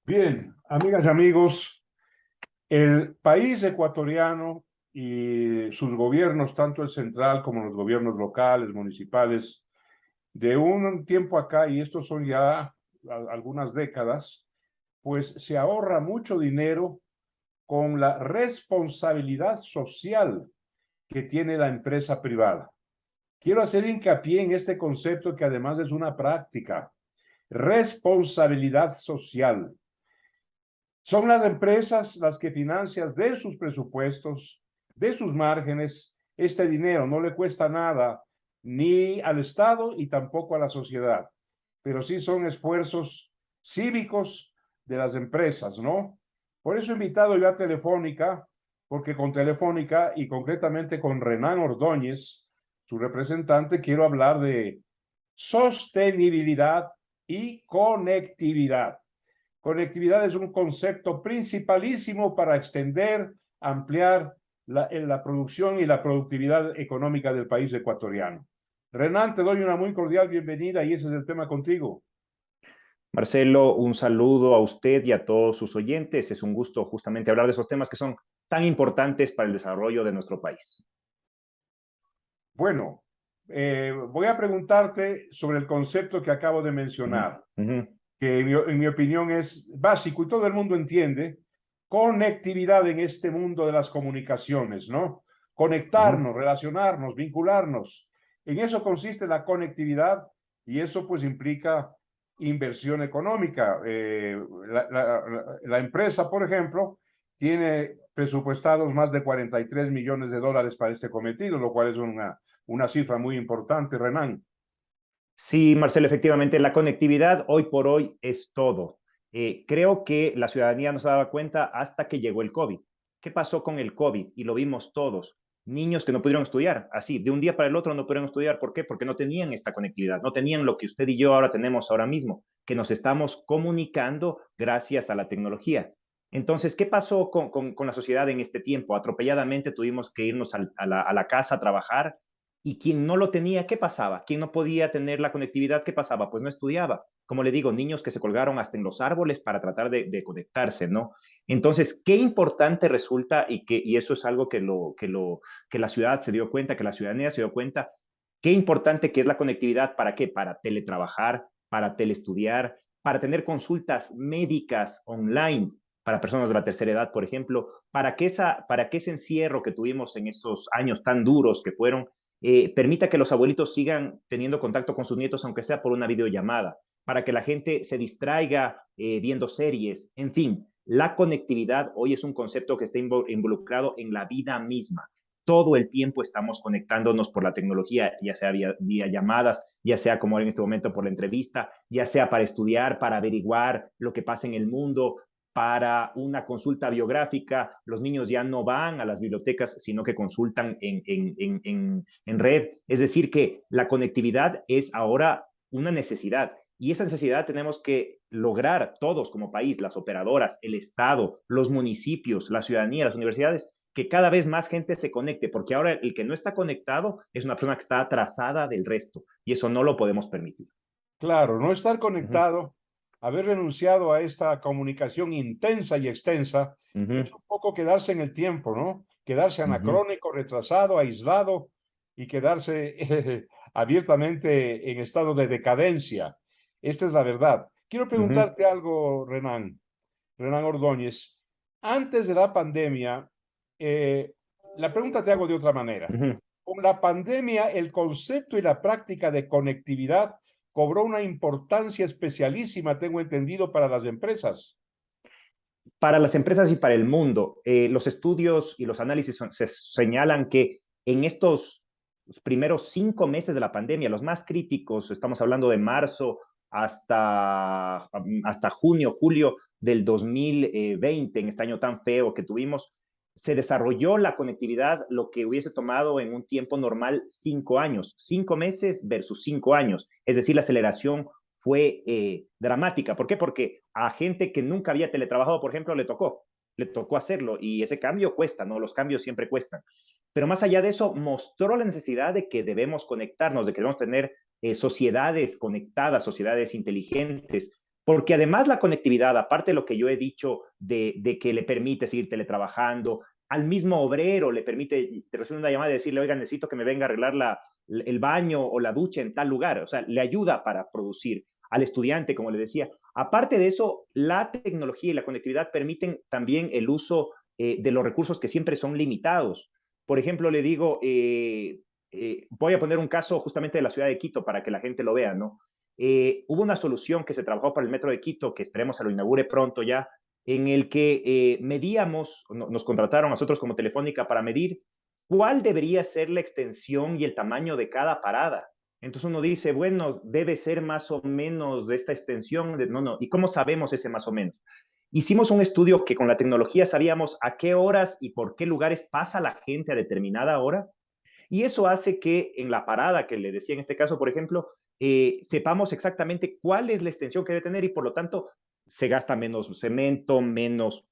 Bien, amigas y amigos, el país ecuatoriano y sus gobiernos, tanto el central como los gobiernos locales, municipales, de un tiempo acá, y estos son ya algunas décadas, pues se ahorra mucho dinero con la responsabilidad social que tiene la empresa privada. Quiero hacer hincapié en este concepto que además es una práctica, responsabilidad social. Son las empresas las que financian de sus presupuestos, de sus márgenes, este dinero. No le cuesta nada ni al Estado y tampoco a la sociedad, pero sí son esfuerzos cívicos de las empresas, ¿no? Por eso he invitado yo a Telefónica, porque con Telefónica y concretamente con Renan Ordóñez, su representante, quiero hablar de sostenibilidad y conectividad. Conectividad es un concepto principalísimo para extender, ampliar la producción y la productividad económica del país ecuatoriano. Renan, te doy una muy cordial bienvenida y ese es el tema contigo. Marcelo, un saludo a usted y a todos sus oyentes. Es un gusto justamente hablar de esos temas que son tan importantes para el desarrollo de nuestro país. Bueno, voy a preguntarte sobre el concepto que acabo de Ujú, mencionar, ujú, que en mi opinión es básico y todo el mundo entiende, conectividad en este mundo de las comunicaciones, ¿no? ujú. Conectarnos, relacionarnos, vincularnos. En eso consiste la conectividad y eso pues implica inversión económica. La empresa, por ejemplo, tiene presupuestados más de 43 millones de dólares para este cometido, lo cual es una cifra muy importante, Renan. Sí, Marcelo, efectivamente, la conectividad hoy por hoy es todo. Creo que la ciudadanía no se daba cuenta hasta que llegó el COVID. ¿Qué pasó con el COVID? Y lo vimos todos. Niños que no pudieron estudiar, así, de un día para el otro no pudieron estudiar. ¿Por qué? Porque no tenían esta conectividad, no tenían lo que usted y yo ahora tenemos ahora mismo, que nos estamos comunicando gracias a la tecnología. Entonces, ¿qué pasó con la sociedad en este tiempo? Atropelladamente tuvimos que irnos a la casa a trabajar y quien no lo tenía, ¿qué pasaba? Quien no podía tener la conectividad, ¿qué pasaba? Pues no estudiaba. Como le digo, niños que se colgaron hasta en los árboles para tratar de conectarse, ¿no? Entonces, qué importante resulta y eso es algo que la ciudad se dio cuenta, que la ciudadanía se dio cuenta, qué importante que es la conectividad, ¿para qué? Para teletrabajar, para telestudiar, para tener consultas médicas online para personas de la tercera edad, por ejemplo, para que ese encierro que tuvimos en esos años tan duros que fueron, permita que los abuelitos sigan teniendo contacto con sus nietos, aunque sea por una videollamada, para que la gente se distraiga viendo series, en fin, la conectividad hoy es un concepto que está involucrado en la vida misma. Todo el tiempo estamos conectándonos por la tecnología, ya sea vía llamadas, ya sea como en este momento por la entrevista, ya sea para estudiar, para averiguar lo que pasa en el mundo, para una consulta biográfica. Los niños ya no van a las bibliotecas, sino que consultan en red. Es decir, que la conectividad es ahora una necesidad. Y esa necesidad tenemos que lograr todos como país, las operadoras, el Estado, los municipios, la ciudadanía, las universidades, que cada vez más gente se conecte, porque ahora el que no está conectado es una persona que está atrasada del resto, y eso no lo podemos permitir. Claro, no estar Uh -huh, conectado, haber renunciado a esta comunicación intensa y extensa, uh es -huh, un poco quedarse en el tiempo, ¿no? Quedarse uh -huh, anacrónico, retrasado, aislado y quedarse abiertamente en estado de decadencia. Esta es la verdad. Quiero uh -huh. preguntarte algo, Renan Ordóñez. Antes de la pandemia, eh, la pregunta te hago de otra manera. Uh -huh. Con la pandemia, el concepto y la práctica de conectividad cobró una importancia especialísima, tengo entendido, para las empresas. Para las empresas y para el mundo, los estudios y los análisis se señalan que en estos primeros 5 meses de la pandemia, los más críticos, estamos hablando de marzo hasta junio, julio del 2020, en este año tan feo que tuvimos, se desarrolló la conectividad, lo que hubiese tomado en un tiempo normal 5 años, 5 meses versus 5 años. Es decir, la aceleración fue dramática. ¿Por qué? Porque a gente que nunca había teletrabajado, por ejemplo, le tocó hacerlo y ese cambio cuesta, ¿no? Los cambios siempre cuestan. Pero más allá de eso, mostró la necesidad de que debemos conectarnos, de que debemos tener sociedades conectadas, sociedades inteligentes, porque además la conectividad, aparte de lo que yo he dicho de que le permite seguir teletrabajando, al mismo obrero le permite recibir una llamada y decirle, oiga, necesito que me venga a arreglar el baño o la ducha en tal lugar, o sea, le ayuda para producir al estudiante, como le decía. Aparte de eso, la tecnología y la conectividad permiten también el uso de los recursos que siempre son limitados. Por ejemplo, le digo, voy a poner un caso justamente de la ciudad de Quito para que la gente lo vea, ¿no? Hubo una solución que se trabajó para el metro de Quito, que esperemos se lo inaugure pronto ya, en el que medíamos, nos contrataron a nosotros como Telefónica para medir cuál debería ser la extensión y el tamaño de cada parada. Entonces uno dice, bueno, debe ser más o menos de esta extensión. No, no. ¿Y cómo sabemos ese más o menos? Hicimos un estudio que con la tecnología sabíamos a qué horas y por qué lugares pasa la gente a determinada hora. Y eso hace que en la parada que le decía en este caso, por ejemplo, sepamos exactamente cuál es la extensión que debe tener y por lo tanto se gasta menos cemento, menos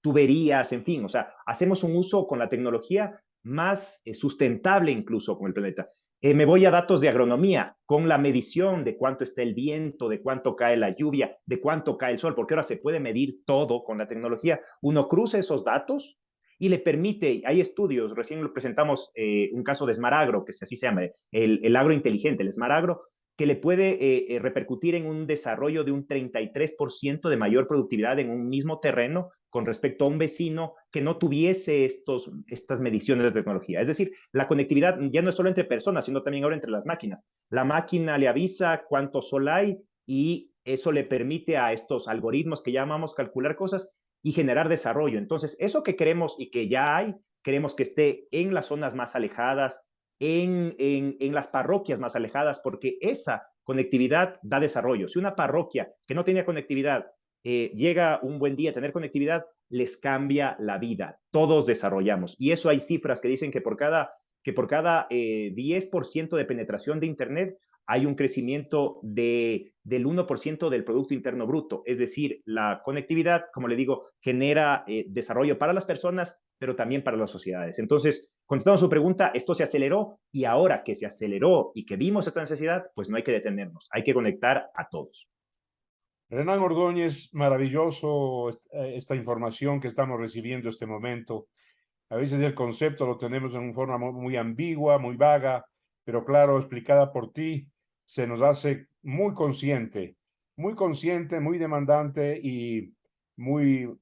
tuberías, en fin, o sea, hacemos un uso con la tecnología más sustentable incluso con el planeta. Me voy a datos de agronomía, con la medición de cuánto está el viento, de cuánto cae la lluvia, de cuánto cae el sol, porque ahora se puede medir todo con la tecnología. Uno cruza esos datos y le permite, hay estudios, recién lo presentamos un caso de Smaragro, que así se llama, el agro inteligente, el Smaragro, que le puede repercutir en un desarrollo de un 33% de mayor productividad en un mismo terreno con respecto a un vecino que no tuviese estas mediciones de tecnología. Es decir, la conectividad ya no es solo entre personas, sino también ahora entre las máquinas. La máquina le avisa cuánto sol hay y eso le permite a estos algoritmos que llamamos calcular cosas y generar desarrollo. Entonces, eso que queremos y que ya hay, queremos que esté en las zonas más alejadas, en las parroquias más alejadas, porque esa conectividad da desarrollo. Si una parroquia que no tenía conectividad llega un buen día a tener conectividad, les cambia la vida. Todos desarrollamos. Y eso hay cifras que dicen que por cada 10% de penetración de Internet hay un crecimiento del 1% del Producto Interno Bruto. Es decir, la conectividad, como le digo, genera desarrollo para las personas, pero también para las sociedades. Entonces, contestando su pregunta, esto se aceleró y ahora que se aceleró y que vimos esta necesidad, pues no hay que detenernos, hay que conectar a todos. Renán Ordóñez, maravilloso esta información que estamos recibiendo este momento. A veces el concepto lo tenemos en una forma muy ambigua, muy vaga, pero claro, explicada por ti, se nos hace muy consciente, muy demandante y muy,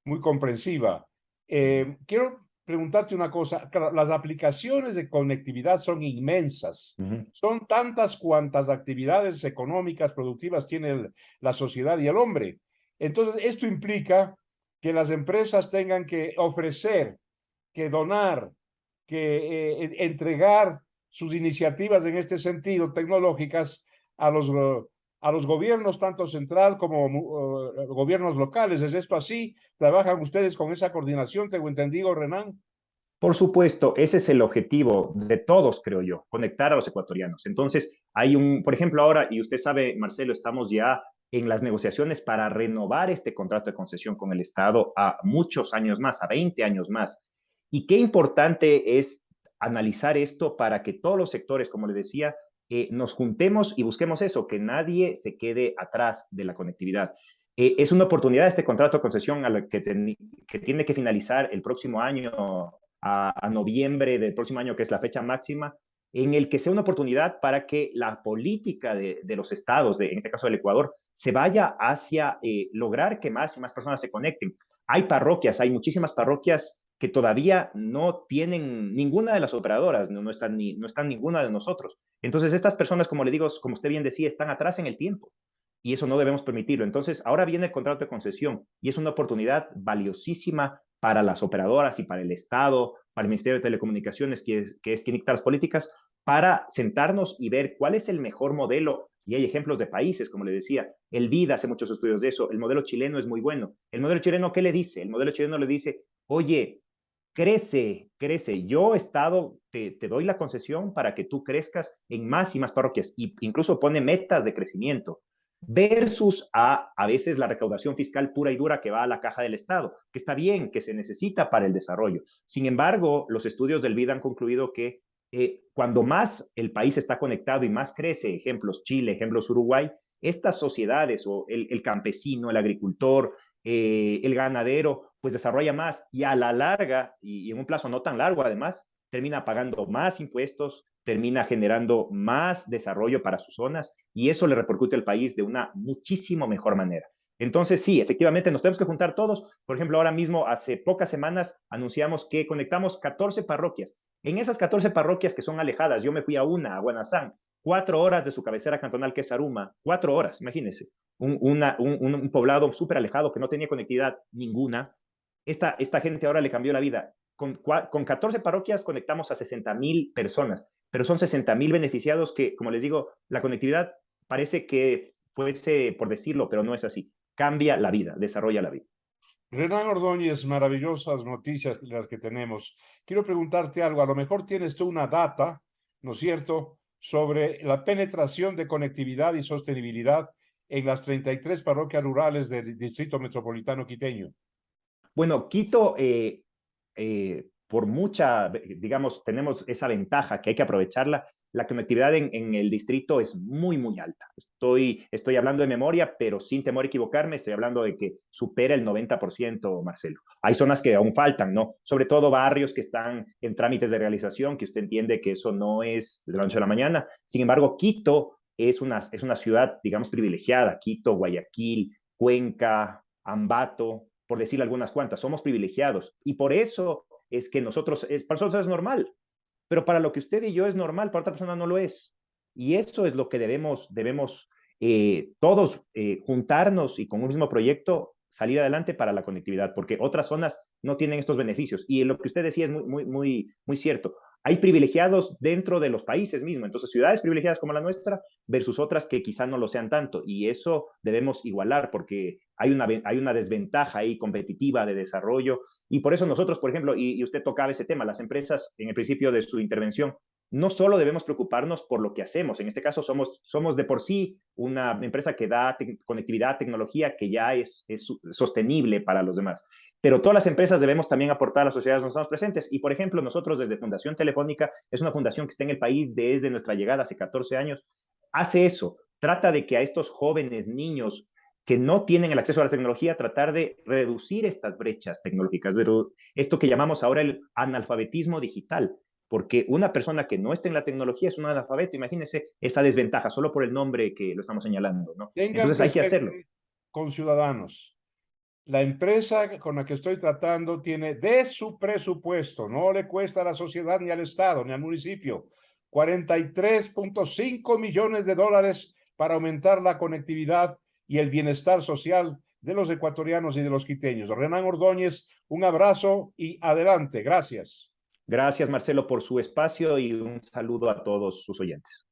muy comprensiva. Quiero preguntarte una cosa. Claro, las aplicaciones de conectividad son inmensas. Uh -huh. Son tantas cuantas actividades económicas, productivas tiene la sociedad y el hombre. Entonces, esto implica que las empresas tengan que ofrecer, que donar, que entregar sus iniciativas en este sentido tecnológicas a a los gobiernos, tanto central como gobiernos locales. ¿Es esto así? ¿Trabajan ustedes con esa coordinación? ¿Tengo entendido, Renan? Por supuesto, ese es el objetivo de todos, creo yo, conectar a los ecuatorianos. Entonces, por ejemplo, ahora, y usted sabe, Marcelo, estamos ya en las negociaciones para renovar este contrato de concesión con el Estado a muchos años más, a 20 años más. Y qué importante es analizar esto para que todos los sectores, como le decía, nos juntemos y busquemos eso, que nadie se quede atrás de la conectividad. Es una oportunidad este contrato de concesión que tiene que finalizar el próximo año noviembre del próximo año, que es la fecha máxima, en el que sea una oportunidad para que la política de los estados, en este caso del Ecuador, se vaya hacia lograr que más y más personas se conecten. Hay parroquias, hay muchísimas parroquias que todavía no tienen ninguna de las operadoras, no están ninguna de nosotros. Entonces, estas personas, como le digo, como usted bien decía, están atrás en el tiempo y eso no debemos permitirlo. Entonces, ahora viene el contrato de concesión y es una oportunidad valiosísima para las operadoras y para el Estado, para el Ministerio de Telecomunicaciones, que es quien dicta las políticas, para sentarnos y ver cuál es el mejor modelo. Y hay ejemplos de países, como le decía, el BID hace muchos estudios de eso, el modelo chileno es muy bueno. ¿El modelo chileno qué le dice? El modelo chileno le dice, oye, crece. Yo, Estado, te doy la concesión para que tú crezcas en más y más parroquias. Y incluso pone metas de crecimiento versus a veces la recaudación fiscal pura y dura que va a la caja del Estado, que está bien, que se necesita para el desarrollo. Sin embargo, los estudios del BID han concluido que cuando más el país está conectado y más crece, ejemplos Chile, ejemplos Uruguay, estas sociedades o el campesino, el agricultor, el ganadero, pues desarrolla más y a la larga, y en un plazo no tan largo además, termina pagando más impuestos, termina generando más desarrollo para sus zonas y eso le repercute al país de una muchísimo mejor manera. Entonces, sí, efectivamente, nos tenemos que juntar todos. Por ejemplo, ahora mismo, hace pocas semanas, anunciamos que conectamos 14 parroquias. En esas 14 parroquias que son alejadas, yo me fui a una, a Guanazán, 4 horas de su cabecera cantonal, que es Aruma, 4 horas, imagínense. Un poblado súper alejado que no tenía conectividad ninguna. Esta gente ahora le cambió la vida. Con 14 parroquias conectamos a 60,000 personas, pero son 60,000 beneficiados que, como les digo, la conectividad parece que fuese, por decirlo, pero no es así. Cambia la vida, desarrolla la vida. Renan Ordóñez, maravillosas noticias las que tenemos. Quiero preguntarte algo, a lo mejor tienes tú una data, ¿no es cierto?, sobre la penetración de conectividad y sostenibilidad en las 33 parroquias rurales del Distrito Metropolitano Quiteño. Bueno, Quito, por mucha, digamos, tenemos esa ventaja que hay que aprovecharla. La conectividad en el distrito es muy, muy alta. Estoy hablando de memoria, pero sin temor a equivocarme, estoy hablando de que supera el 90%, Marcelo. Hay zonas que aún faltan, ¿no? Sobre todo barrios que están en trámites de realización, que usted entiende que eso no es de la noche a la mañana. Sin embargo, Quito es una ciudad, digamos, privilegiada. Quito, Guayaquil, Cuenca, Ambato, por decir algunas cuantas, somos privilegiados. Y por eso es que para nosotros es normal, pero para lo que usted y yo es normal, para otra persona no lo es. Y eso es lo que debemos todos juntarnos y con un mismo proyecto salir adelante para la conectividad, porque otras zonas no tienen estos beneficios. Y lo que usted decía es muy cierto. Hay privilegiados dentro de los países mismos, entonces ciudades privilegiadas como la nuestra versus otras que quizá no lo sean tanto. Y eso debemos igualar porque hay una desventaja ahí competitiva de desarrollo. Y por eso nosotros, por ejemplo, y usted tocaba ese tema, las empresas en el principio de su intervención, no solo debemos preocuparnos por lo que hacemos, en este caso somos de por sí una empresa que da conectividad, tecnología que ya es sostenible para los demás. Pero todas las empresas debemos también aportar a las sociedades donde estamos presentes. Y, por ejemplo, nosotros desde Fundación Telefónica, es una fundación que está en el país desde nuestra llegada hace 14 años, hace eso, trata de que a estos jóvenes, niños, que no tienen el acceso a la tecnología, tratar de reducir estas brechas tecnológicas, esto que llamamos ahora el analfabetismo digital, porque una persona que no está en la tecnología es un analfabeto, imagínense esa desventaja, solo por el nombre que lo estamos señalando, ¿no? Tengan Entonces hay que hacerlo. presente, conciudadanos, la empresa con la que estoy tratando tiene de su presupuesto, no le cuesta a la sociedad ni al Estado ni al municipio, 43.5 millones de dólares para aumentar la conectividad y el bienestar social de los ecuatorianos y de los quiteños. Renan Ordóñez, un abrazo y adelante. Gracias. Gracias, Marcelo, por su espacio y un saludo a todos sus oyentes.